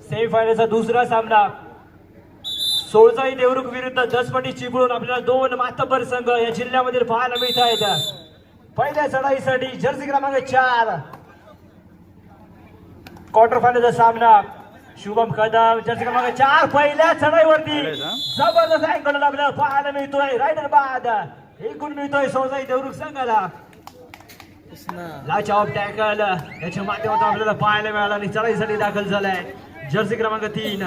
सेमीफायनलचा दुसरा सामना सोळजाई देवरुख विरुद्ध दसपटी चिपळूण आपल्याला दोन मातब्बर संघ या जिल्ह्यामधील पाहायला मिळत आहेत. पहिल्या चढाईसाठी जर्सी क्रमांक 4 क्वार्टर फायनलचा सामना शुभम कदम जर्सी क्रमांक 4 पहिल्या चढाईवरती जबरदस्त अँगल आपल्याला पाहायला मिळतोय. रायडर बाद एकूण मिळतोय सोळजाई देवरुख संघाला. लाच ऑफ टॅकल याच्या माध्यमातून आपल्याला पाहायला मिळाला आणि चढाईसाठी दाखल झालाय जर्सी क्रमांक 3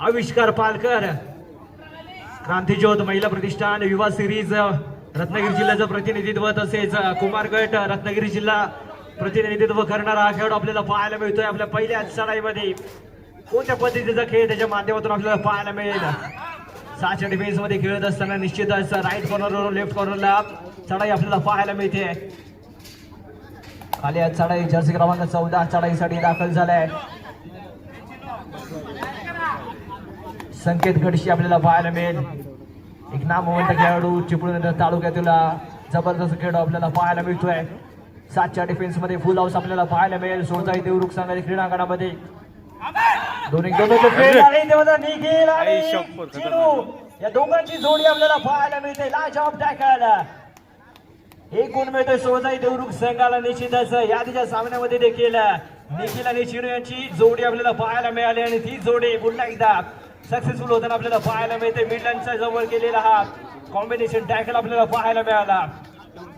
आविष्कार पालकर. क्रांतिज्योत महिला प्रतिष्ठान युवा सिरीज रत्नागिरी जिल्ह्याचं प्रतिनिधित्व तसेच कुमार गट रत्नागिरी जिल्हा प्रतिनिधित्व करणारा हा खेळ आपल्याला पाहायला मिळतोय. आपल्या पहिल्या चढाईमध्ये कोणत्या पद्धतीचा खेळ त्याच्या माध्यमातून आपल्याला पाहायला मिळेल. 6च्या डिफेन्स मध्ये खेळत असताना निश्चितच राईट कॉर्नरवरून लेफ्ट कॉर्नरला चढाई आपल्याला पाहायला मिळते. खाली आज चढाई जर्सी क्रमांक 14 चढाईसाठी दाखल झालाय. संकेत गडशी आपल्याला पाहायला मिळेल. एक नामवंत खेळाडू चिपळूण तालुक्यातील जबरदस्त खेळ आपल्याला पाहायला मिळतोय. 7च्या डिफेन्स मध्ये फुल हाऊस आपल्याला पाहायला मिळेल. सोळजाई देवरुख संघाच्या क्रीडांगणामध्ये या दोघांची जोडी आपल्याला पाहायला मिळते. लाच ऑफ टॅकल एक गुण मिळतोय सोळजाई देवरुख संघाला. निश्चितच यादीच्या सामन्यामध्ये देखील निखिल आणि चिनू यांची जोडी आपल्याला पाहायला मिळाली आणि ती जोडी पुन्हा एकदा सक्सेसफुल होताना आपल्याला पाहायला मिळते. मिडलँडच्या जवळ केलेला हा कॉम्बिनेशन टॅकल आपल्याला पाहायला मिळाला.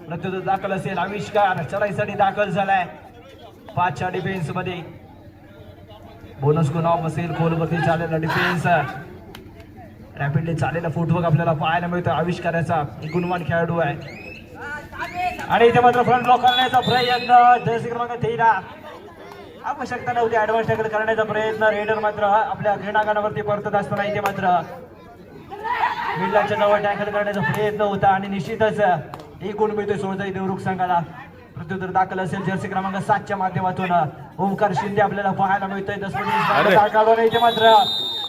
प्रत्युत्तर दाखल असेल आविष्कार चढाईसाठी दाखल झालाय. 5च्या डिफेन्स मध्ये बोनस गुण ऑफ असेल. खोलवरती चाललेला डिफेन्स रॅपिडली चाललेला फुटवर्क आपल्याला पाहायला मिळतो. आविष्काराचा एक गुणवान खेळाडू आहे आणि इथे मात्र फ्रंट ब्लॉक करण्याचा प्रयत्न जर्सी क्रमांक 13 आवश्यकता नव्हती ऍडव्हान्स टॅकल करण्याचा प्रयत्न. रेडर मात्र आपल्या क्रीडांगणावरती परतत असताना इथे मात्र मिडलँडच्या जवळ टॅकल करण्याचा प्रयत्न होता आणि निश्चितच एक गुण मिळतोय सोळजाई देवरुख संघाला. प्रत्युत्तर दाखल असेल जर्सी क्रमांक 7च्या माध्यमातून ओमकार शिंदे आपल्याला पाहायला मिळतोय. इथे मात्र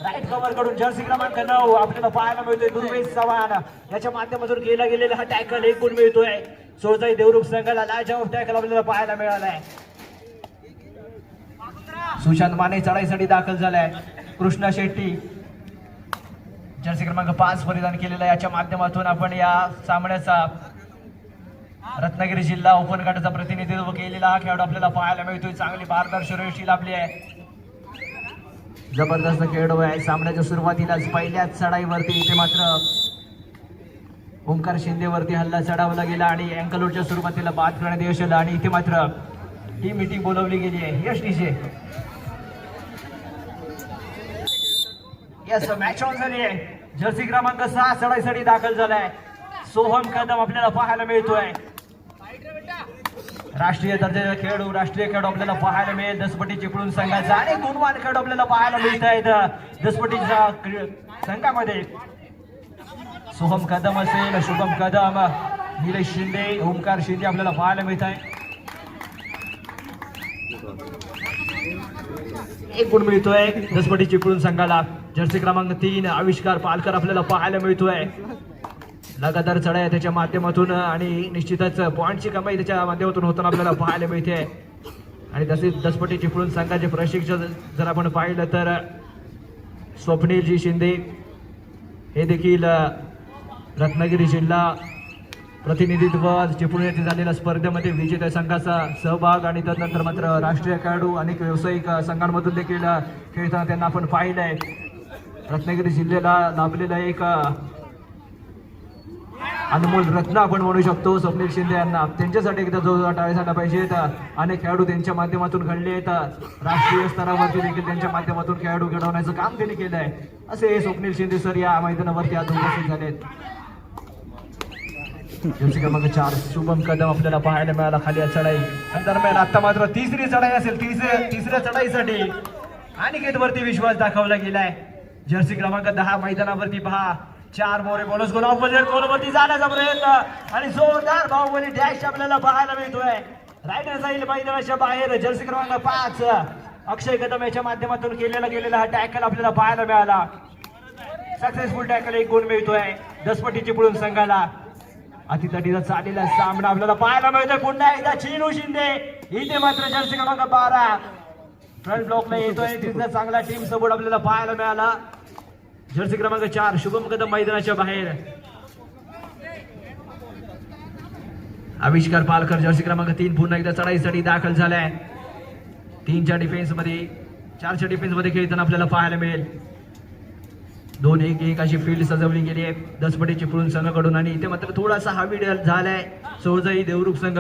राईट कव्हर कडून जर्सी क्रमांक 9 आपल्याला पाहायला मिळतोय. दुर्वेश चव्हाण याच्या माध्यमातून केला गेलेला हा टॅकल एक गुण मिळतोय सोळजाई देवरुख संघाला. लाच ऑफ टॅकल आपल्याला पाहायला मिळालाय. सुशांत माने चढाईसाठी दाखल झालाय. कृष्णा शेट्टी जर्सी क्रमांक 5 परिधान केलेला. याच्या माध्यमातून आपण या सामन्याचा रत्नागिरी जिल्हा ओपन गटाचा प्रतिनिधित्व केलेला हा खेळाडू आपल्याला पाहायला मिळतोय. चांगली पारदर्शक रेषी लाभली आहे. जबरदस्त खेळ आहे. सामन्याच्या सुरुवातीलाच पहिल्याच चढाईवरती इथे मात्र ओमकार शिंदेवरती हल्ला चढावला गेला आणि अँकलवरच्या सुरुवातीला बाद करण्यात यश आलं आणि इथे मात्र टीम मीटिंग बोलवली गेली आहे. यशनीचे यस मॅच ऑन झाली आहे. जर्सी क्रमांक 6 चढाईसाठी दाखल झालाय. सोहम कदम आपल्याला पाहायला मिळतोय. राष्ट्रीय दर्जाचा खेळाडू आपल्याला पाहायला मिळेल. दसपटी चिपळूण संघाचा आणि गुणवान खेळाडू आपल्याला पाहायला मिळत आहेत दसपटीच्या संघामध्ये. सोहम कदम असेल, शुभम कदम, निलेश शिंदे, ओमकार शिंदे आपल्याला पाहायला मिळत आहे. एक गुण मिळतोय दसपटी चिपळूण संघाला. जर्सी क्रमांक 3 आविष्कार पालकर आपल्याला पाहायला मिळतोय. लगातार चढाई त्याच्या माध्यमातून आणि निश्चितच पॉईंटची कमाई त्याच्या माध्यमातून होताना आपल्याला पाहायला मिळते. आणि तसेच दसपटी चिपळूण संघाचे प्रशिक्षक जर आपण पाहिलं तर स्वप्नीलजी शिंदे हे देखील रत्नागिरी जिल्हा प्रतिनिधित्व चिपळूण येथे झालेल्या स्पर्धेमध्ये विजेत्या संघाचा सहभाग आणि त्यानंतर मात्र राष्ट्रीय खेळाडू अनेक व्यावसायिक संघांमधून देखील खेळताना त्यांना आपण पाहिलंय. रत्नागिरी जिल्ह्याला लाभलेला एक अनमोल रत्न आपण म्हणू शकतो स्वप्नील शिंदे यांना. त्यांच्यासाठी एकदा जोरदार टाळ्या झाल्या पाहिजेत. अनेक खेळाडू त्यांच्या माध्यमातून घडले आहेत. राष्ट्रीय स्तरावरती देखील त्यांच्या माध्यमातून खेळाडू घडवण्याचं काम त्यांनी केलं आहे. असे स्वप्नील शिंदे सर या मैदानावरती आज उपस्थित झालेत. जर्सी क्रमांक 4 शुभम कदम आपल्याला पाहायला मिळाला खाली चढाई दरम्यान. आता मात्र तिसरी चढाई असेल. तिसऱ्या चढाईसाठी अनिकेत वरती विश्वास दाखवला गेलाय. जर्सी क्रमांक 10 मैदानावरती पहा. 4 मोरे बोनस गोल गोलवरती जाण्याचा प्रयत्न आणि जोरदार बाहुबली डॅश आपल्याला पाहायला मिळतोय. रायडर जाईल मैदानाच्या बाहेर. जर्सी क्रमांक 5 अक्षय कदम याच्या माध्यमातून गेलेला हा टॅकल आपल्याला पाहायला मिळाला. सक्सेसफुल टॅकल एक गुण मिळतोय दसपटी चिपळूण संघाला. अतितटीचा चाललेला सामना आपल्याला पाहायला मिळतोय. पुन्हा एकदा चिनू शिंदे इथे मात्र जर्सी क्रमांक 12 फ्रंट ब्लॉकला येतोय तिथला चांगला टीम सपोर्ट आपल्याला पाहायला मिळाला. जर्सी क्रमांक 4 शुभम कदम मैदानाच्या बाहेर. आविष्कार पालकर जर्सी क्रमांक 3 पुन्हा एकदा चढाईसाठी दाखल झालाय. 3च्या डिफेन्स मध्ये 4च्या डिफेन्स मध्ये खेळताना आपल्याला पाहायला मिळेल. 2-1-1 अशी फील्ड सजवली गेली आहे दसपटी चिपळूण संघाकडून आणि इथे मात्र थोडासा हवी झालाय सोळजाई देवरुख संघ.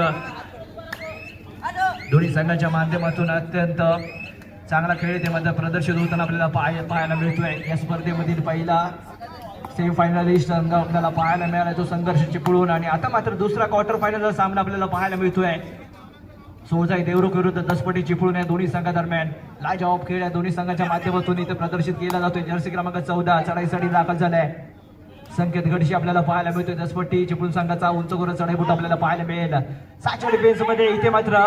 दोन्ही संघाच्या माध्यमातून अत्यंत चांगला खेळ ते मात्र प्रदर्शित होताना आपल्याला पाहायला मिळतोय. या स्पर्धेमधील पहिला सेमीफायनलिस्ट संघ आपल्याला पाहायला मिळाला तो संघर्ष चिपळूण आणि आता मात्र दुसरा क्वार्टर फायनलचा सामना आपल्याला पाहायला मिळतोय. सोळजाई देवरुख विरुद्ध दसपटी चिपळूण या दोन्ही संघादरम्यान लाजवाब खेळ या दोन्ही संघाच्या माध्यमातून इथे प्रदर्शित केला जातोय. जर्सी क्रमांक 14 चढाईसाठी दाखल झालाय. संकेत गडशी आपल्याला पाहायला मिळतोय. दसपट्टी चिपळूण संघाचा उंच करून चढाईबूट आपल्याला पाहायला मिळेल. 7च्या डिफेन्स मध्ये इथे मात्र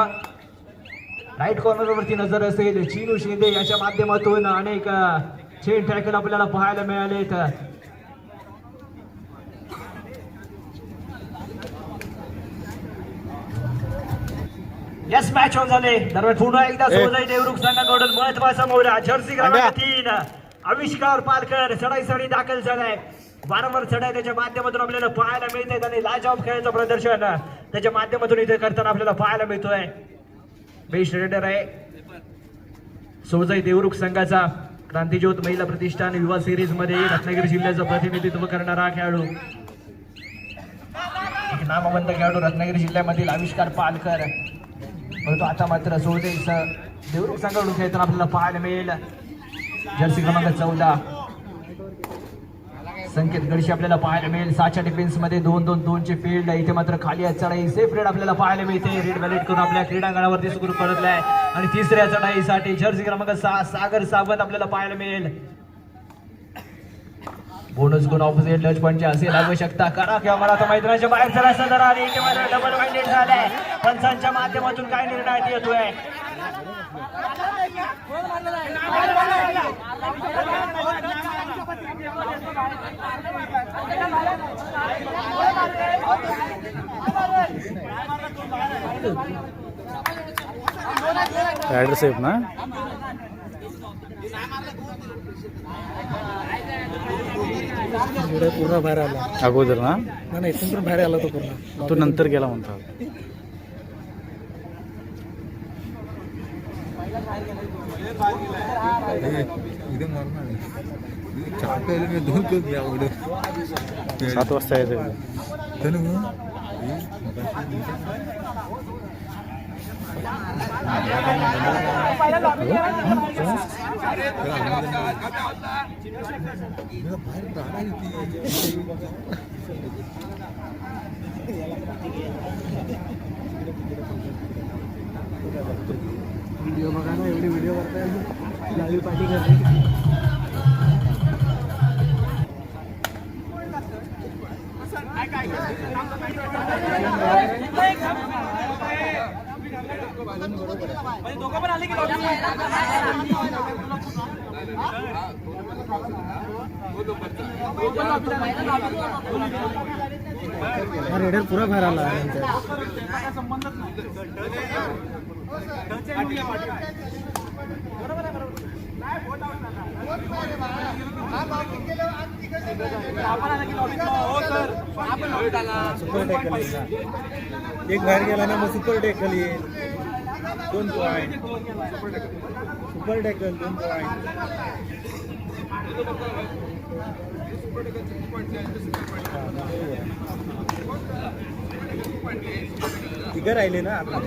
राईट कॉर्नर वरती नजर असेल चिनू शिंदे याच्या माध्यमातून अनेक चेन टॅकल आपल्याला पाहायला मिळालेत. यस मॅच ऑन झाले. दरम्यान पुन्हा एकदा सोळजाई देवरुख संघाकडून महत्वाचा मोहरा. जर्सी क्रमांक 3 आविष्कार पालकर चढाईसाठी दाखल झालाय. वारंवार चढाई त्याच्या माध्यमातून आपल्याला पाहायला मिळते आणि लाजवाब खेळाचं प्रदर्शन त्याच्या माध्यमातून इथे करताना आपल्याला पाहायला मिळतोय. बेस्ट रेडर आहे सोळजाई देवरुख संघाचा. क्रांतिज्योत महिला प्रतिष्ठान युवा सिरीज मध्ये रत्नागिरी जिल्ह्याचं प्रतिनिधित्व करणारा खेळाडू एक नामवंत खेळाडू रत्नागिरी जिल्ह्यामधील आविष्कार पालकर. परंतु आता मात्र सोळजाई देवरुख संघाकडून खेळताना आपल्याला पाहायला मिळेल. जर्सी क्रमांक 14 संकेत गडशी आपल्याला पाहायला मिळेल. 7च्या डिफेन्स मध्ये 2-2-2ची फील्ड. इथे मात्र खाली चढाई सेफ रेड आपल्याला पाहायला मिळते. रेड वॅलेट करून आपल्या क्रीडांगणावरती सुरू परतलाय आणि तिसऱ्या चढाईसाठी जर्सी क्रमांक 6 सागर सावंत आपल्याला पाहायला मिळेल. बोनस गुण ऑपोजिट लच पॉईंटची असेल आवश्यकता करा किंवा मला तर मैदानाच्या बाहेर चला सदर आणि इथे मात्र डबल वाइडेड झालाय. पंचांच्या माध्यमातून काय निर्णय येतोय. रायडर सेफ ना पूर्ण बाहेर आला अगोदर ना नाही इथून पण बाहेर आला तो पूर्ण. तो नंतर गेला म्हणतात. इथे मारणार 7 वाजता यायचं. व्हिडिओ बघा ना एवढी व्हिडिओ करताय लाईव्ह पार्टी करते. रेडर पुरा बाहेर आला. सुपर टॅकल एक बाहेर गेला ना मग सुपर टॅकल येईल. 2 पॉइंट सुपर टॅकल 2 पॉइंट. तिघं राहिले ना आता.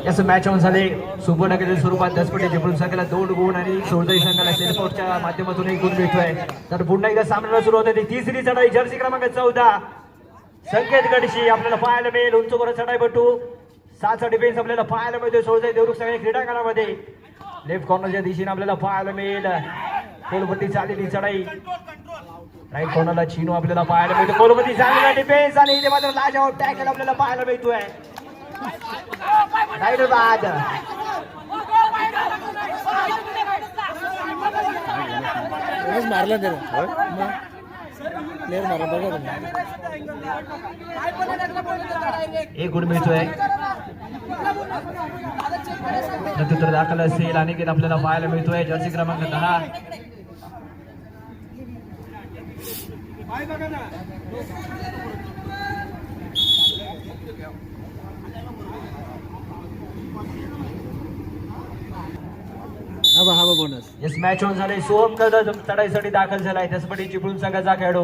याचं मॅच ऑन झाले. सुपर टॅकलच्या स्वरूपात दसपटी चिपळूण संघाला 2 गुण आणि सोळजाई संघाला सेल्फआउटच्या माध्यमातून 1 गुण मिळतोय. तर पुन्हा एकदा सामना सुरू होते. तिसरी चढाई जर्सी क्रमांक 14 संकेत गडशी आपल्याला पाहायला मिळेल. उंच वर चढाईपटू 7चा डिफेन्स आपल्याला पाहायला मिळतोय. सोळजाई देवरुख संघ क्रीडांगणामध्ये लेफ्ट कॉर्नरच्या दिशेने आपल्याला पाहायला मिळेल. कोलपट्टी चाललेली चढाई राईट कॉर्नरला चिनू आपल्याला पाहायला मिळतो. कोलपट्टी चाललेला डिफेन्स आणि इथे मात्र लाजवाब टॅकल आपल्याला पाहायला मिळतोय. राईट बाद मारला त्याला प्लेअर मारा बघा तुम्ही. एक गुण मिळतोय. प्रत्युत्तर दाखल असेल अनिकेत आपल्याला पाहायला मिळतोय. जर्सी क्रमांक 10. हा बोनस. येस मॅच ऑन झाले. सोहम कदम चढाईसाठी दाखल झालाय. त्यासाठी चिपळूण संघाचा खेळाडू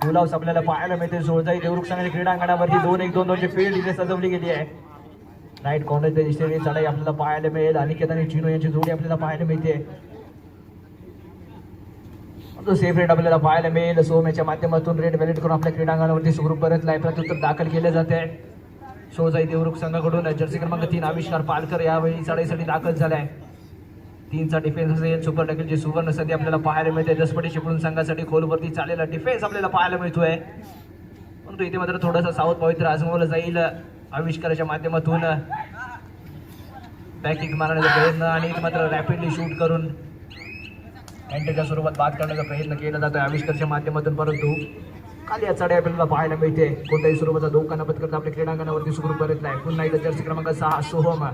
गुलावस आपल्याला पाहायला मिळते. सोळजाई देवरुख संघाच्या क्रीडांगणावरती 2-1-2-2 ची फील्ड इथे सजवली गेली आहे. राईट कॉर्नर दिशेने चढाई आपल्याला पाहायला मिळेल. अनिकेत आणि चिनो यांची जोडी आपल्याला पाहायला मिळते. सेफ रेड आपल्याला पाहायला मिळेल. सोहम याच्या माध्यमातून रेड व्हॅलेट करून आपल्या क्रीडांगणावरती सुखरूप परतलाय. प्रत्युत्तर दाखल केले जाते. सोळजाई देवरुख संघाकडून जर्सी क्रमांक 3 आविष्कार पालकर यावेळी चढाईसाठी दाखल झालाय. 3चा डिफेन्स असेल. सुपर टॅकलची सुवर्ण संधी आपल्याला पाहायला मिळते. दसपटी चिपळूण संघासाठी खोलवरती चाललेला डिफेन्स आपल्याला पाहायला मिळतोय. परंतु इथे मात्र थोडासा सावध पवित्र आजमावलं जाईल आविष्काराच्या माध्यमातून. बॅकिंग मारण्याचा प्रयत्न आणि इथे मात्र रॅपिडली शूट करून एंट्रीच्या स्वरूपात बाद करण्याचा प्रयत्न केला जातोय आविष्कारच्या माध्यमातून. परंतु खाली या चढाई आपल्याला पाहायला मिळते. कोणत्याही स्वरूपाचा धोका न पत्करता आपल्या क्रीडांगणावरती सुखरूप परतलाय. पुन्हा एकदा जर्सी क्रमांक 6 सोहम.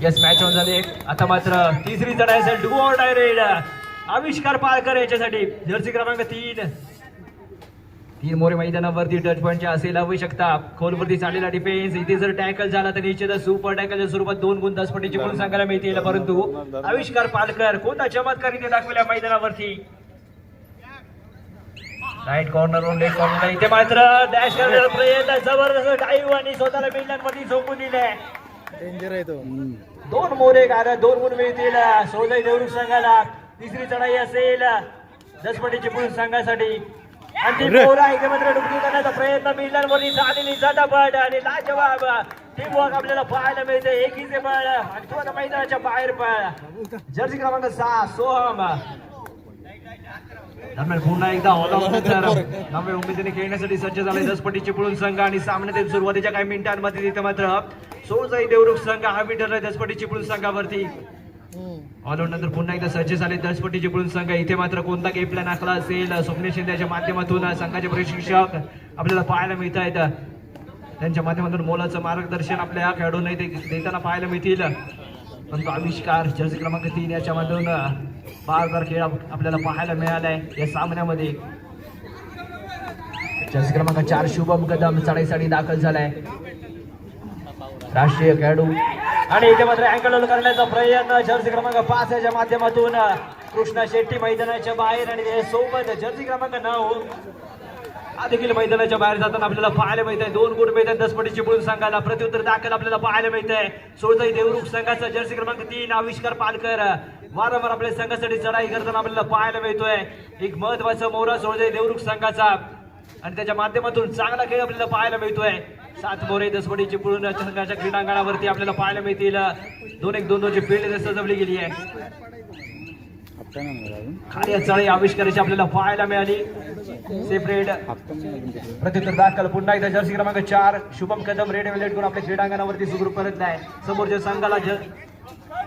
येस मॅच ऑन झाले. आता मात्र तिसरी चढाई असेल. डू ऑर डाय रेड आविष्कार पालकर याच्यासाठी जर्सी क्रमांक 3. 3 मोरे मैदानावरती टच पॉईंटच्या असेल आवश्यकता. खोलवरती चाललेला डिफेन्स. इथे जर टॅकल झाला तर निश्चितच सुपर टॅकलच्या स्वरूपात 2 गुण 10 पटीची गुण सांगायला मिळतील. परंतु आविष्कार पालकर कोणता चमत्कार इथे दाखवल्या मैदानावरती. Right corner left corner. इथे मात्र डॅश करण्याचा प्रयत्न. जबरदस्त डाईव्ह आणि स्वतःला मिडलँडमध्ये झोपून दिलंय. डेंजर आहे तो. 2 मोरे कारण 2 गुण मिळतील सोळजाई देवरुख संघाला. तिसरी चढाई असेल दसपटी चिपळूण संघासाठी. अंतिम मोरा इथे मात्र डुबकी करण्याचा प्रयत्न. मिडलँडमध्ये झालेली झटापट आणि लाजवाब टीमवर्क आपल्याला पाहायला मिळते. एकीचे बळ आणि तो आता मैदानाच्या बाहेर पळ. जर्सी क्रमांक 6 सोहम. दरम्यान पुन्हा एकदा ऑलराऊंडर नव्या उमेदीने खेळण्यासाठी सज्ज झाले दसपटी चिपळूण संघ. आणि सामन्यातील सुरुवातीच्या काही मिनिटांमध्ये तिथे मात्र सोळजाई देवरुख संघ हावी ठरलाय दसपटी चिपळूण संघावरती. ऑलराऊंडर पुन्हा एकदा सज्ज झाले दसपटी चिपळूण संघ. इथे मात्र कोणता गेम प्लॅन आखला असेल स्वप्नील शिंदेच्या माध्यमातून संघाचे प्रशिक्षक आपल्याला पाहायला मिळत आहेत. त्यांच्या माध्यमातून मोलाचं मार्गदर्शन आपल्या खेळाडूंना देताना पाहायला मिळतील. परंतु आविष्कार जर्सी क्रमांक 3 याच्या मधून बारबार खेळ आपल्याला पाहायला मिळालाय या सामन्यामध्ये. जर्सी क्रमांक 4 शुभम कदम चढाईसाठी दाखल झालाय. राष्ट्रीय खेळाडू आणि इथे मात्र अँकल करण्याचा प्रयत्न जर्सी क्रमांक 5 याच्या माध्यमातून. कृष्णा शेट्टी मैदानाच्या बाहेर आणि सोबत जर्सी क्रमांक 9 हा देखील मैदानाच्या बाहेर जाताना आपल्याला पाहायला मिळत आहे. 2 गुण मिळतात दसपटी चिपळूण संघाला. प्रत्युत्तर दाखल आपल्याला पाहायला मिळत आहे. सोळजाई देवरुख संघाचा जर्सी क्रमांक 3 आविष्कार पालकर वारंवार आपल्या संघासाठी चढाई करताना आपल्याला पाहायला मिळतोय. एक महत्वाचा मोहरा सोळजाई देवरुख संघाचा आणि त्याच्या माध्यमातून चांगला खेळ आपल्याला पाहायला मिळतोय. 7 मोरे दसपटी चिपळूण संघाच्या क्रीडांगणावरती आपल्याला पाहायला मिळतील. 2-1-2-2 ची फील्ड सजवली गेली आहे. खाली चढाई आविष्काराची आपल्याला पाहायला मिळाली. सेपरेट प्रत्युत्तर दाखल पुन्हा एकदा जर्सी क्रमांक 4 शुभम कदम रेड व्हॅलेट करून आपल्या क्रीडांगणावरती सुखरूप परतलाय. समोरच्या संघाला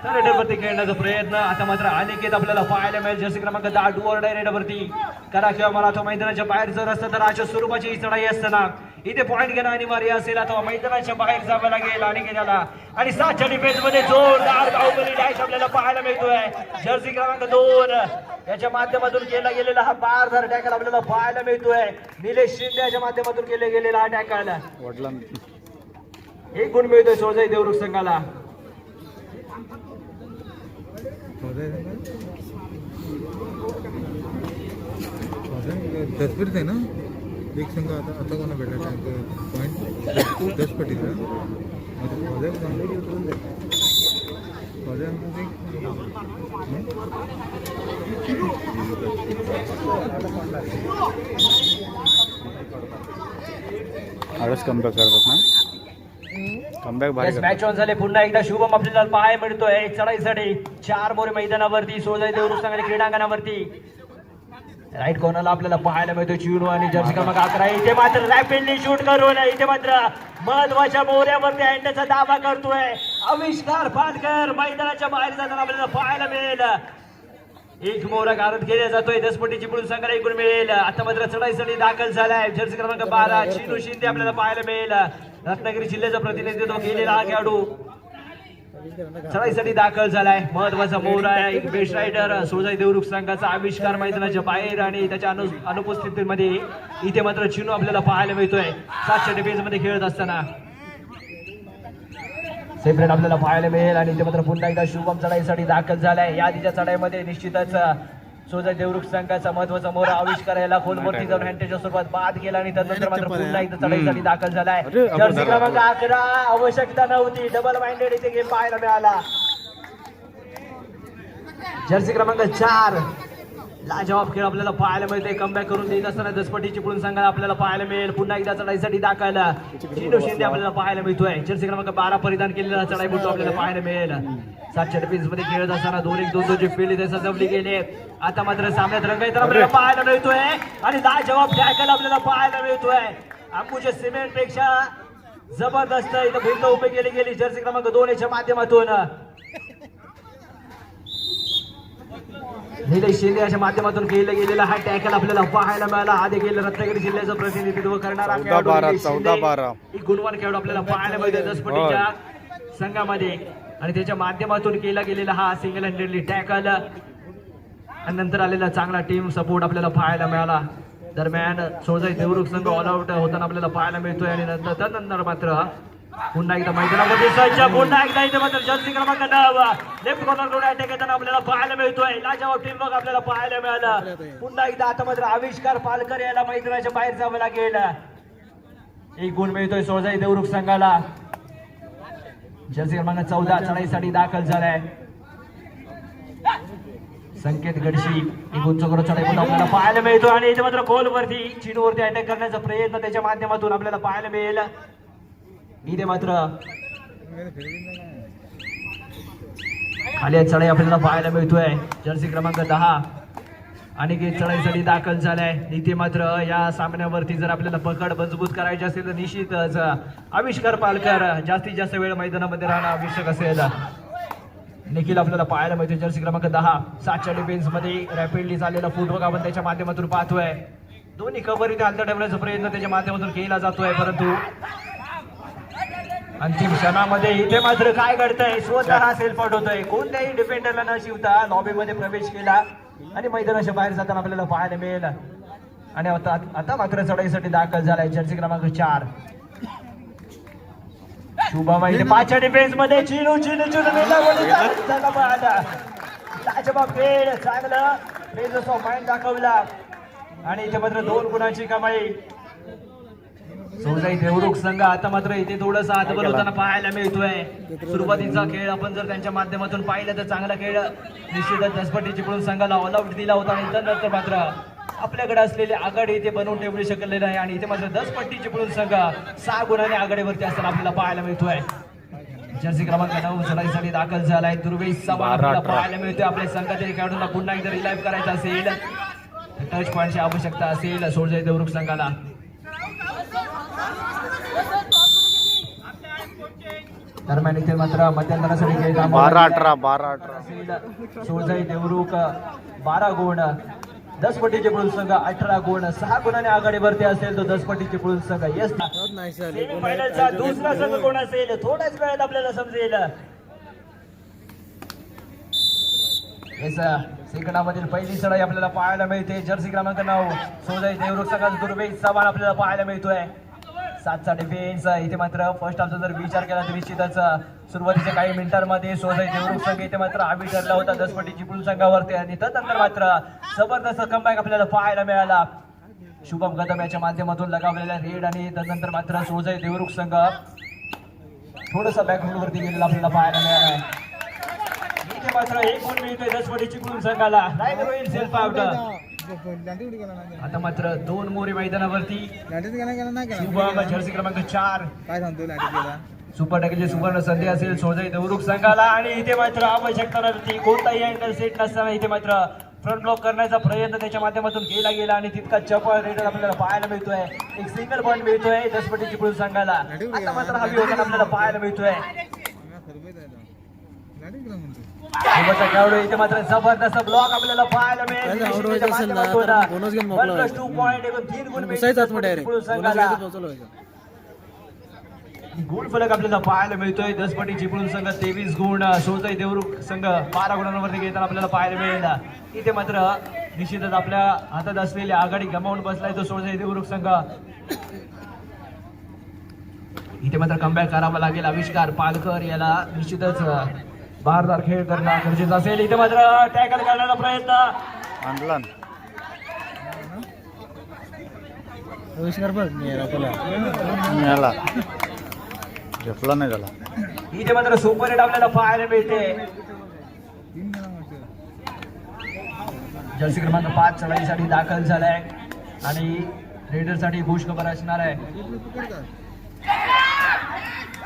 रेडवरती खेळण्याचा प्रयत्न. आता मात्र अनिकेत आपल्याला पाहायला मिळेल जर्सी क्रमांक 10 डू ऑर डाय रेडवरती. करा किंवा मला तो मैदानाच्या बाहेर जर असतं तर अशा स्वरूपाची ही चढाई असताना इथे पॉईंट घेणं अनिवार्य असेल अथवा मैदानाच्या बाहेर जावं लागेल अनिकेताला. आणि 7च्या डिफेन्स मध्ये जोरदार बाहुबली डॅश आपल्याला पाहायला मिळतोय. जर्सी क्रमांक 2 याच्या माध्यमातून केला गेलेला हा बारदार टॅकल आपल्याला पाहायला मिळतोय. निलेश शिंदे याच्या माध्यमातून केले गेलेला हा टॅकल. 1 गुण मिळतोय सोळजाई देवरुख संघाला. दसपटीच आहे ना एक संघ. आता कोणा भेटला पॉईंट 10 पटीचा आळस कमबॅक करतात ना, कमबॅक भारी मॅच ऑन झाले. पुन्हा एकदा शुभम आपल्याला पाहायला मिळतोय चढाईसाठी 4 मोरे मैदानावरती सोजाई देवरुख संघाने क्रीडांगणावरती. राईट कॉर्नरला आपल्याला पाहायला मिळतोय चिनू आणि जर्सी क्रमांक 11. इथे मात्र रॅपिडली शूट करून इथे मात्र महत्वाच्या मोऱ्यावरती हँडचा दावा करतोय आविष्कार पालकर. मैदानाच्या बाहेर जाताना आपल्याला पाहायला मिळेल. एक मोरा गारद केला जातोय. दसपट्टीची पुढून संघाला एकूण मिळेल. आता मात्र चढाईसाठी दाखल झालाय जर्सी क्रमांक 12 चिनू शिंदे आपल्याला पाहायला मिळेल. रत्नागिरी जिल्ह्याचं प्रतिनिधित्व केलेला हा खेळाडू चढाईसाठी दाखल झालाय. महत्वाचा मोर आहे. एक बेस्ट रायडर सोजाई देवरुख संघाचा आविष्कार मैदानाच्या बाहेर आणि त्याच्या अनुपस्थितीमध्ये इथे मात्र चिनू आपल्याला पाहायला मिळतोय 7च्या डिफेन्स मध्ये खेळत असताना. सेपरेट आपल्याला पाहायला मिळेल आणि इथे मात्र पुन्हा एकदा शुभम चढाईसाठी दाखल झालाय. या आधीच्या चढाईमध्ये निश्चितच सोजाई देवरुख संघाचा महत्वाचा मोर आविष्कार याला खोलवरती जाऊन हँडच्या स्वरूपात बाद केला आणि त्यानंतर मात्र पुन्हा एकदा चढाईसाठी दाखल झालाय. जर्सी क्रमांक 11 आवश्यकता नव्हती. डबल माइंडेड इथे गेम पाहायला मिळाला. जर्सी क्रमांक 4 लाजवाब खेळ आपल्याला पाहायला मिळते. कमबॅक करून देत असताना दसपट्टीची पुढून संघाला आपल्याला पाहायला मिळेल. पुन्हा एकदा चढाईसाठी दाखल चिनू शिंदे आपल्याला पाहायला मिळतोय. जर्सी क्रमांक 12 परिधान केलेला चढाई बुटू आपल्याला पाहायला मिळेल. 7च्या डिफेन्स मध्ये खेळत असताना 2-1-2 ची फील्ड इथे सजवली गेली. आता मात्र सामन्यात रंगायचा आपल्याला पाहायला मिळतोय आणि लाजवाब टॅकल आपल्याला पाहायला मिळतोय. अंकुश सिमेंट पेक्षा जबरदस्त इथं भिंत उभी केली गेली जर्सी क्रमांक 2 च्या माध्यमातून. निलेश शिंदे याच्या माध्यमातून केला गेलेला हा टॅकल आपल्याला पाहायला मिळाला. हा देखील रत्नागिरी जिल्ह्याचं प्रतिनिधित्व करणारा 14-12 एक गुणवान खेळाडू आपल्याला पाहायला मिळतोय दसपट्टीच्या संघामध्ये आणि त्याच्या माध्यमातून केला गेलेला हा सिंगल हँडेडली टॅकल आणि नंतर आलेला चांगला टीम सपोर्ट आपल्याला पाहायला मिळाला. दरम्यान सोजाई देवरुख संघ ऑल आउट होताना आपल्याला पाहायला मिळतोय आणि त्यानंतर मात्र पुन्हा एकदा मैदानामध्ये सज्ज. पुन्हा एकदा इथे मात्र जर्सी क्रमांक 9 लेफ्ट कॉर्नर अटॅक येताना आपल्याला पाहायला मिळतोय. लाजवाब टीम बघ आपल्याला पाहायला मिळालं. पुन्हा एकदा आता मात्र आविष्कार पालकर याला मैदानाच्या बाहेर जावं लागेल. एक गुण मिळतोय सोजाई देवरुख संघाला. जर्सी क्रमांक 14 चढाईसाठी दाखल झालाय. संकेत गडशी एक उंच करून चढाई आपल्याला पाहायला मिळतो आणि इथे मात्र गोलवरती चिनूवरती अटॅक करण्याचा प्रयत्न त्याच्या माध्यमातून आपल्याला पाहायला मिळेल. इथे मात्र खाली चढाई आपल्याला पाहायला मिळतोय. जर्सी क्रमांक 10 आणि चढाईसाठी दाखल झालाय. इथे मात्र या सामन्यावरती जर आपल्याला पकड मजबूत करायची असेल तर निश्चितच आविष्कार पालकर जास्तीत जास्त वेळ मैदानामध्ये राहणं आवश्यक असेल. निखिल आपल्याला पाहायला मिळतोय जर्सी क्रमांक 10 7च्या डिफेन्स मध्ये रॅपिडली चाललेला फुटवर्क आपण त्याच्या माध्यमातून पाहतोय. दोन्ही कव्हर इथे हालत ठेवण्याचा प्रयत्न त्याच्या माध्यमातून केला जातोय परंतु अंतिम क्षणामध्ये इथे मात्र काय घडतंय स्वतः सेल्फ आउट होतोय. कोणत्याही डिफेंडरला न शिवता लॉबी मध्ये प्रवेश केला आणि मैदानाच्या बाहेर जाताना आपल्याला पाहायला मिळेल. आणि आता मात्र चढाईसाठी दाखल झालाय जर्सी क्रमांक 4 शुभम. इथे 5च्या डिफेन्स मध्ये चिनू लाजवाब खेळ चांगलं प्रेझेन्स ऑफ माइंड दाखवला आणि इथे मात्र 2 गुणांची कमाई सोजाई देवरुख संघ. आता मात्र इथे थोडंसं हातबल होताना पाहायला मिळतोय. सुरुवातीचा खेळ आपण जर त्यांच्या माध्यमातून पाहिलं तर चांगला खेळ निश्चितच दसपट्टी चिपळूण संघाला ऑल आउट दिला होता आणि त्यानंतर मात्र आपल्याकडे असलेले आघाडी इथे बनवून ठेवू शकले नाही आणि इथे मात्र दसपट्टी चिपळूण संघ 6 गुणांनी आघाडीवरती असताना आपल्याला पाहायला मिळतोय. जर्सी क्रमांक 9 चढाईसाठी दाखल झालाय. दुर्वेश आपल्याला पाहायला मिळतोय. आपल्या संघातील खेळाडूंना पुन्हा एकदा रिलाइव्ह करायचं असेल टच पॉईंटची आवश्यकता असेल सोजाई देवरुख संघाला. दरम्यान इथे मात्र मध्यंतरासाठी खेळ 12-18 सोजाई देवरुख 12 गुण दसपट्टी चिपळूण संघ 18 गुण 6 गुणाने आघाडीवरती असेल तो दसपट्टी चिपळूण संघ. येस सेमीफायनलचा दुसरा संघ कोण असेल थोड्याच वेळात आपल्याला समजेल. येस सेकंडामधील पहिली चढाई आपल्याला पाहायला मिळते. जर्सी क्रमांक 9 सोजाई देवरुख संघाचा दुर्वेश चव्हाण आपल्याला पाहायला मिळतोय. 7चा डिफेन्स. इथे मात्र फर्स्ट हाफचा जर विचार केला तर निश्चितच सुरुवातीच्या काही मिनिटांमध्ये सोजाई देवरुख संघ इथे मात्र हावी ठरला होता दसपट्टी चिपळूण संघावरती आणि त्यानंतर मात्र जबरदस्त कमबॅक आपल्याला पाहायला मिळाला. शुभम कदम याच्या माध्यमातून लगावलेला रेड आणि त्यानंतर मात्र सोजाई देवरुख संघ थोडस बॅकग्राऊंड वरती गेलेला आपल्याला पाहायला मिळालाय. इथे मात्र एक गुण मिळतोय दसपटी चिपळूण संघाला. रायडर होईल सेल्फ आउट. आता मात्र 2 मोरे मैदानावरती. शुभम जर्सी क्रमांक 4 काय सांगतो लाठी गेला सुपर टॅकलची सुवर्ण संधी असेल सोजई देवरुख संघाला. आणि इथे मात्र आवश्यकता नव्हती, कोणताही अँगल सेट नसताना इथे मात्र फ्रंट ब्लॉक करण्याचा प्रयत्न त्याच्या माध्यमातून केला गेला आणि तितका चपळ रेडर आपल्याला पाहायला मिळतोय. एक सिंगल पॉईंट मिळतोय दसपटी चिपळूण संघाला. आता मात्र हवी होताना आपल्याला पाहायला मिळतोय. सोबतचा खेळाडू इथे मात्र जबरदस्त ब्लॉक आपल्याला पाहायला मिळेल. 2 पॉईंट एकूण 3 गुण चिपळूण संघाला. गुण फलक आपल्याला पाहायला मिळतोय. दसपटी चिपळूण संघ 23 गुण, सोजई देवरुख संघ 12 गुणांवरती घेताना आपल्याला पाहायला मिळेल. इथे मात्र निश्चितच आपल्या हातात असलेली आघाडी गमावून बसलाय तो सोजई देवरुख संघ. इथे मात्र कमबॅक करावा लागेल. आविष्कार पालकर याला निश्चितच बारदार खेळ करणं गरजेचं असेल. इथे मात्र टॅकल करण्याचा प्रयत्न आणला मिळाला, झेपला नाही झाला. इथे मात्र सुपर हिट आपल्याला पाहायला मिळते. जर्सी क्रमांक 5 चढाईसाठी दाखल झालाय आणि रेडर साठी खुश खबर असणार आहे.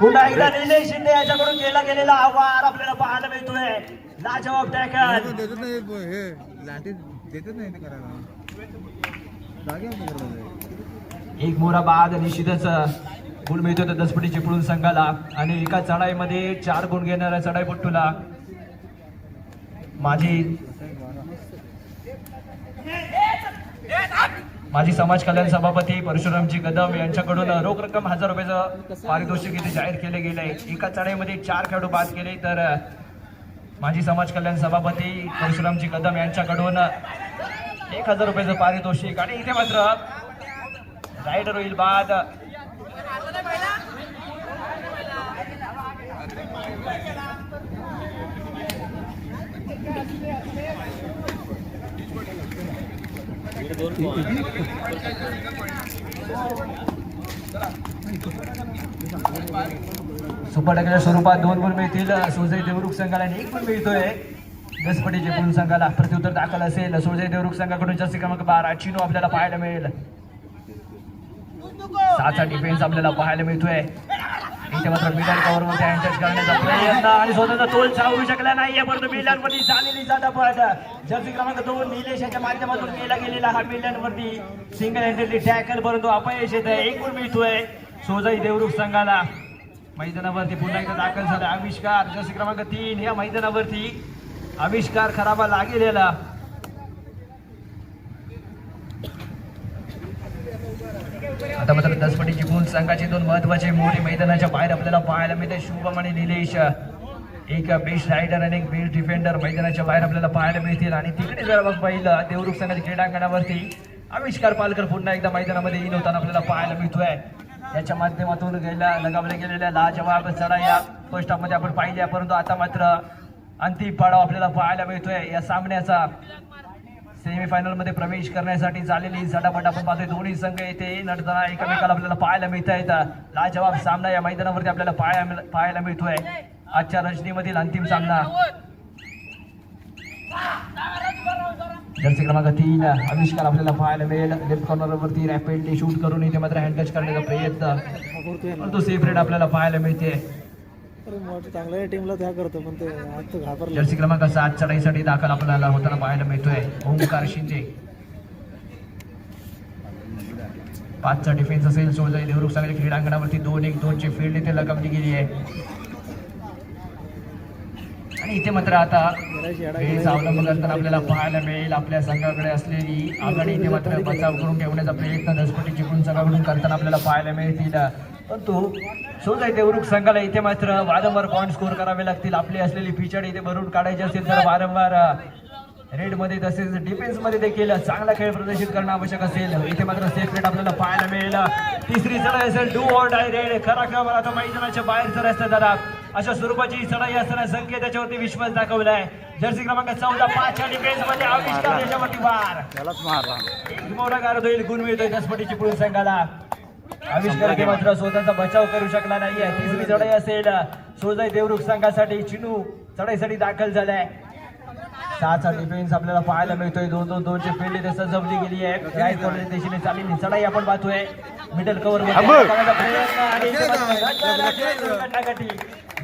पुन्हा एकदा निलेश शिंदे याच्याकडून केला गेलेला आवार आपल्याला पाहायला मिळतोय. लाजवाब टॅकल. एक मोरा बाद निश्चितच गुण मिळतोय तर दसपटी चिपळूण संघाला. आणि एका चढाईमध्ये 4 गुण घेणाऱ्या चढाईपट्टूला माजी समाज कल्याण सभापती परशुरामजी कदम यांच्याकडून रोख रक्कम 1000 रुपयाचं पारितोषिक इथे जाहीर केले गेले. एका चढाईमध्ये 4 खेळाडू बाद केले तर माजी समाज कल्याण सभापती परशुरामजी कदम यांच्याकडून 1000 रुपयाचं पारितोषिक. आणि इथे मात्र रायडर होईल बाद. सुपर टॅकलच्या स्वरूपात 2 गुण मिळतील सोजई देवरुख संघाला आणि 1 गुण मिळतोय दसपटी चिपळूण संघाला. प्रत्युत्तर दाखल असेल सोजई देवरुख संघाकडून जर्सी क्रमांक 12 चिनू आपल्याला पाहायला मिळेल. 7चा डिफेन्स आपल्याला पाहायला मिळतोय. इथे मात्र मिडल कव्हर मध्ये अटॅच करण्याचा प्रयत्न आणि स्वतःचा तोल सावरू शकला नाहीये, परंतु मिडल मध्ये झालेली झटापट. जर्सी क्रमांक 2 निलेश यांच्या माध्यमातून केला गेलेला हा मिडल वरती सिंगल हँडेडली टॅकल, परंतु अपयश येत आहे. 1 गुण मिळतोय सोजई देवरुख संघाला. मैदानावरती पुन्हा एकदा दाखल झाला आविष्कार. जर्सी क्रमांक 3 या मैदानावरती आविष्कार खराबा लागेलेला. आता मात्र दसपटी चिपळूण संघाचे 2 महत्वाचे मोरे मैदानाच्या बाहेर आपल्याला पाहायला मिळते. शुभम आणि निलेश, एक बेस्ट रायडर आणि एक बेस्ट डिफेंडर मैदानाच्या बाहेर आपल्याला पाहायला मिळतील. आणि तिकडे जर बघ पाहिलं देवरुख संघाच्या क्रीडांगणावरती आविष्कार पालकर पुन्हा एकदा मैदानामध्ये येईल होताना आपल्याला पाहायला मिळतोय. याच्या माध्यमातून लगावल्या गेलेल्या लाजवाब चढाया फर्स्ट हाफ मध्ये आपण पाहिल्या, परंतु आता मात्र अंतिम पाडाव आपल्याला पाहायला मिळतोय. या सामन्याचा सेमीफायनल मध्ये प्रवेश करण्यासाठी झालेली झटापट आपण पाहतोय. दोन्ही संघ येथे लढताना एकमेकाला आपल्याला पाहायला मिळत आहेत. लाजवाब सामना या मैदानावरती आपल्याला पाहायला मिळतोय. आजच्या रजनीमधील अंतिम सामना. जर्सी क्रमांक 3 आविष्कार आपल्याला पाहायला मिळेल. लेफ्ट कॉर्नर वरती रॅपिडली शूट करून इथे मात्र हँड टच करण्याचा प्रयत्न, परंतु सेफ रेड आपल्याला पाहायला मिळते. चांगल्या टीमला त्या करतो पण ते घाबरले. जर्सी क्रमांक 7 चढाईसाठी दाखल आपल्याला होताना पाहायला मिळतोय ओंकार शिंदे. 5चा डिफेन्स असेल सोजई देवरुख संघाच्या क्रीडांगणावरती 2-1-2 ची फील्ड इथे लगावली गेली आहे. आणि इथे मात्र आता वेळेचा अवलंब करताना आपल्याला पाहायला मिळेल आपल्या संघाकडे असलेली आघाडी इथे मात्र बचाव करून ठेवण्याचा प्रयत्न दसपटी चिपळूण संघाकडून करताना आपल्याला पाहायला मिळतील. परंतु सोजई देवरुख संघाला इथे मात्र वारंवार पॉईंट स्कोर करावे लागतील. आपली असलेली पिछाड इथे भरून काढायची असेल तर वारंवार रेड मध्ये तसेच डिफेन्स मध्ये देखील चांगला खेळ प्रदर्शित करणं आवश्यक असेल. इथे मात्र सेफ रेड आपल्याला पाहायला मिळेल. तिसरी चढाई असेल डू ऑर डाय रेड. खरा खबर आता मैदानाच्या बाहेर चढायचं जरा अशा स्वरूपाची चढाई असताना संख्येत त्याच्यावरती विश्वास दाखवलाय. जर्सी क्रमांक 14 5च्या डिफेन्स मध्ये आविष्कार याच्यावरती वार. त्यालाच मारला. एक मोठा गारद होईल, गुण मिळतोय दसपटी चिपळूण संघाला. आविष्कार इथे मात्र स्वतःचा बचाव करू शकला नाहीये. तिसरी चढाई असेल सोजाई देवरुख संघासाठी. चिनू चढाईसाठी दाखल झालाय. 6चा डिफेन्स आपल्याला पाहायला मिळतोय. 2-2-2 ची फील्ड इथे सजवली गेली आहे. राईट कॉर्नर दिशेने चाललेली चढाई आपण पाहतोय. मिडल कव्हर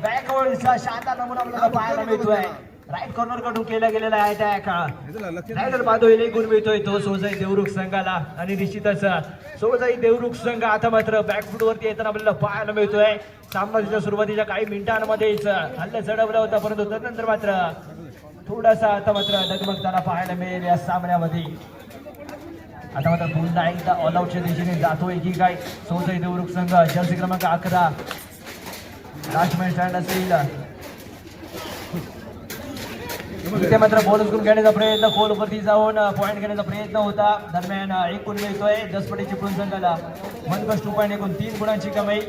बॅकवर्डचा शानदार नमुना आपल्याला पाहायला मिळतोय. राईट कॉर्नर कडून केला गेलेला आहे अटॅक. रायडर पाहतोय एक गुण मिळतोय तो सोजाई देवरुख संघाला. आणि निश्चितच सोजाई देवरुख संघ आता मात्र बॅकफूट वरती येताना आपल्याला पाहायला मिळतोय. सामन्याच्या सुरुवातीच्या काही मिनिटांमध्येच हल्ला चढवला होता, परंतु त्यानंतर मात्र थोडासा आता मात्र डगमगताना पाहायला मिळेल या सामन्यामध्ये. आता मात्र पुन्हा एकदा ऑल आउटच्या दिशेने जातोय की काय सोजाई देवरुख संघ. जर्सी क्रमांक 11 लास्ट मॅच स्टँड असेल. इथे मात्र बॉल उचलून घेण्याचा प्रयत्न, खोलवरती जाऊन पॉईंट घेण्याचा प्रयत्न होता. दरम्यान एक गुण मिळतोय दसपटी चिपळूण संघाला. मनकस 2 पॉईंट एकूण 3 गुणांची कमाई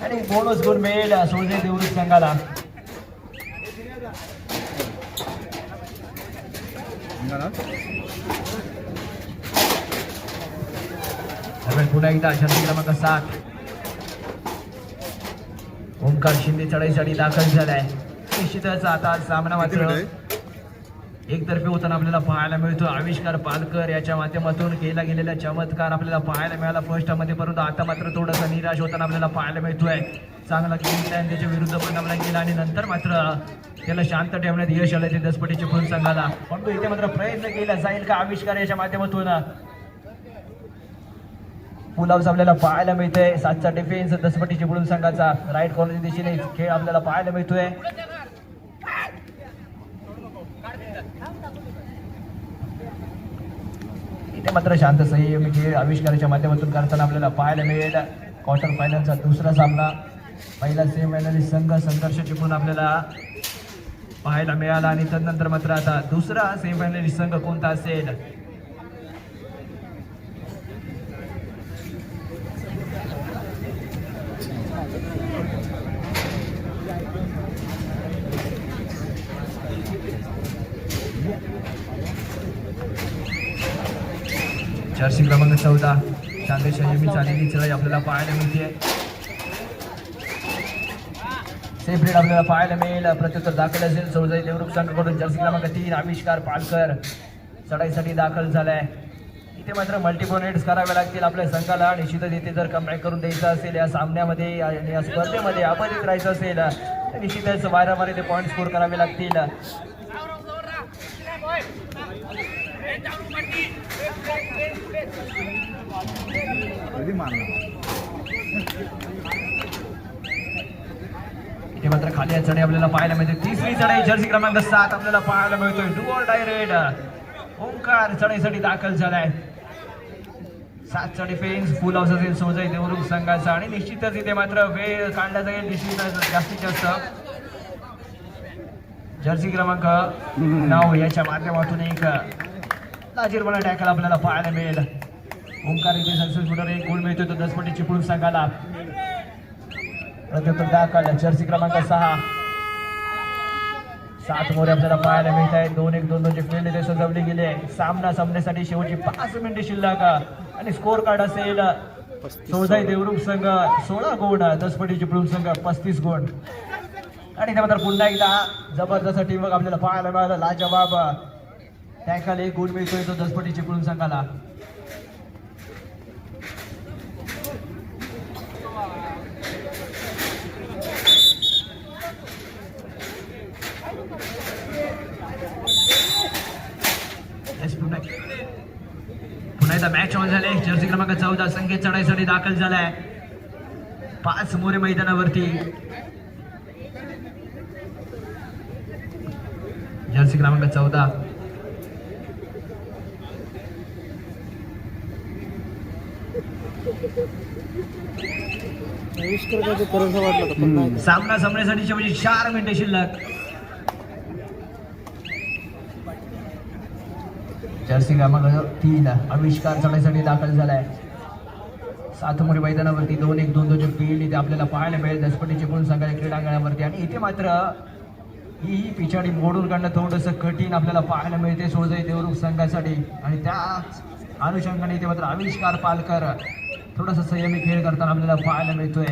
आणि बोनस गुण मिळेल सोजाई देवरुख संघाला. पुन्हा एकदा शर्ती क्रमांक 7 ओंकार शिंदे चढाईसाठी दाखल झालाय. निश्चितच आता सामना मात्र एकतर्फी होताना आपल्याला पाहायला मिळतो. आविष्कार पालकर याच्या माध्यमातून केला गेलेला चमत्कार आपल्याला पाहायला मिळाला फर्स्ट मध्ये, परंतु आता मात्र थोडासा निराश होताना आपल्याला पाहायला मिळतोय. चांगला गेम प्लॅन त्याच्या विरुद्ध परिणामला गेला आणि नंतर मात्र त्याला शांत ठेवण्यात यश आलं ते दसपटी चिपळूण संघाला. परंतु इथे मात्र प्रयत्न केला जाईल का आविष्कार याच्या माध्यमातून. पुलाव आपल्याला पाहायला मिळतोय. 7चा डिफेन्स दसपटी चिपळूण संघाचा. राईट कॉर्नरच्या दिशेने खेळ आपल्याला पाहायला मिळतोय. इथे मात्र शांत संयमी खेळ आविष्काराच्या माध्यमातून करताना आपल्याला पाहायला मिळेल. क्वार्टर फायनलचा दुसरा सामना. पहिला सेमीफायनलिस्ट संघ संघर्ष चिपळूण आपल्याला पाहायला मिळाला आणि त्यानंतर मात्र आता दुसरा सेमीफायनलिस्ट संघ कोणता असेल. जर्सी क्रमांक 14 शांती संयमी चाललेली चढाई आपल्याला पाहायला मिळते. सेफ रेड आपल्याला पाहायला मिळेल. प्रत्युत्तर दाखल असेल सोजाई देवरुख संघाकडून. जर्सी क्रमांक 3 आविष्कार पालकर चढाईसाठी दाखल झालाय. इथे मात्र मल्टिपल रेड्स करावे लागतील आपल्या संघाला. निश्चितच इथे जर कमबॅक करून द्यायचं असेल या सामन्यामध्ये आणि या स्पर्धेमध्ये अपराजित राहायचं असेल तर निश्चितच वारंवार इथे पॉईंट स्कोर करावे लागतील. इथे मात्र खाली चढाई आपल्याला पाहायला मिळते. तिसरी चढाई जर्सी क्रमांक 7 आपल्याला पाहायला मिळतोय. Do or die raid Omkar चढाईसाठी दाखल झालाय. 7चा डिफेन्स फुल हाऊस असेल सोजाई देवरुख संघाचा आणि निश्चितच इथे मात्र वेळ काढला जाईल निश्चितच जास्तीत जास्त. जर्सी क्रमांक 9 याच्या माध्यमातून एक लाजीरवाणा टॅकल आपल्याला पाहायला मिळेल. ओंकार इथे सक्सेसफुल एक गोल मिळतोय तो दसपटी चिपळूण संघाला. प्रत्युत्तर दाखल जर्सी क्रमांक 6 7 मोरे आपल्याला पाहायला मिळत आहे. 2-1-2-2 ची फील्ड इथे सजवली गेली आहे. सामना संपण्यासाठी शेवटची 5 मिनिटे शिल्लक आणि स्कोर कार्ड असेल सोजाई देवरुख संघ 16 गुण, दसपटी चिपळूण संघ 35 गुण. आणि त्यानंतर पुन्हा एकदा जबरदस्त टीमवर्क आपल्याला पाहायला मिळालं. लाजवाब टॅकल एक गुण मिळतोय तो दसपटी चिपळूण संघाला. पुन्हा एकदा मॅच ऑन झाले. जर्सी क्रमांक 14 संकेत चढाईसाठी दाखल झालाय. 5 मोरे मैदानावरती. जर्सी क्रमांक 14 सामना संपण्यासाठी शेवटची 4 मिनिटे शिल्लक. जर्सी क्रमांक 3 आविष्कार चढाईसाठी दाखल झालाय. 7 मोरे मैदानावरती 2-1-2-2 ची फील्ड इथे आपल्याला पाहायला मिळेल दसपटी चिपळूण संघाच्या क्रीडांगणावरती. आणि इथे मात्र ही पिछाडी मोडून काढणं थोडंसं कठीण आपल्याला पाहायला मिळते सोजाई देवरुख संघासाठी. आणि त्या अनुषंगाने इथे मात्र आविष्कार पालकर थोडासा संयमी खेळ करताना आपल्याला पाहायला मिळतोय.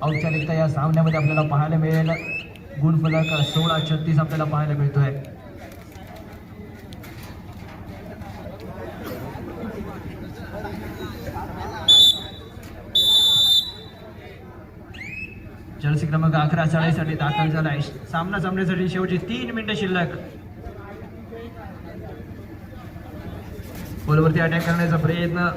औपचारिकता या सामन्यामध्ये आपल्याला पाहायला मिळेल. गुणफलक 16-36 आपल्याला पाहायला मिळतोय. जर्सी क्रमांक 11 चाळीसाठी दाखल झालाय. सामना संपण्यासाठी शेवटची 3 मिनिटं शिल्लक. बॉलवरती अटॅक करण्याचा प्रयत्न.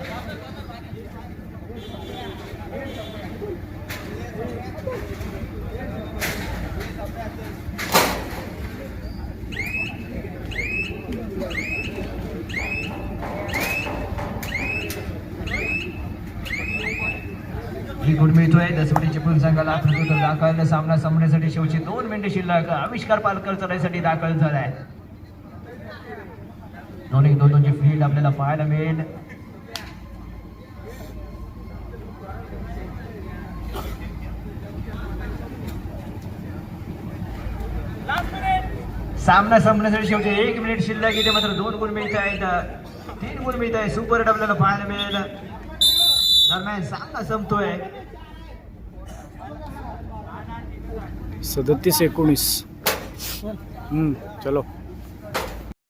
ही गुण मिळतोय. दसवडी चिपळूण संघाला प्रत्युत्तर दाखल. सामना संपण्यासाठी शेवटची 2 मिनिटे शिल्लक. आविष्कार पालकर चढाईसाठी दाखल झालाय. दोनची फील्ड आपल्याला पाहायला मिळेल. सामना संपण्यासाठी शेवटी 1 मिनिट शिल्लक. इथे मात्र 2 गुण मिळत आहेत. 3 गुण मिळत आहे. सुपर हिट आपल्याला पाहायला मिळेल. दरम्यान सामना संपतोय. 37-19. चलो.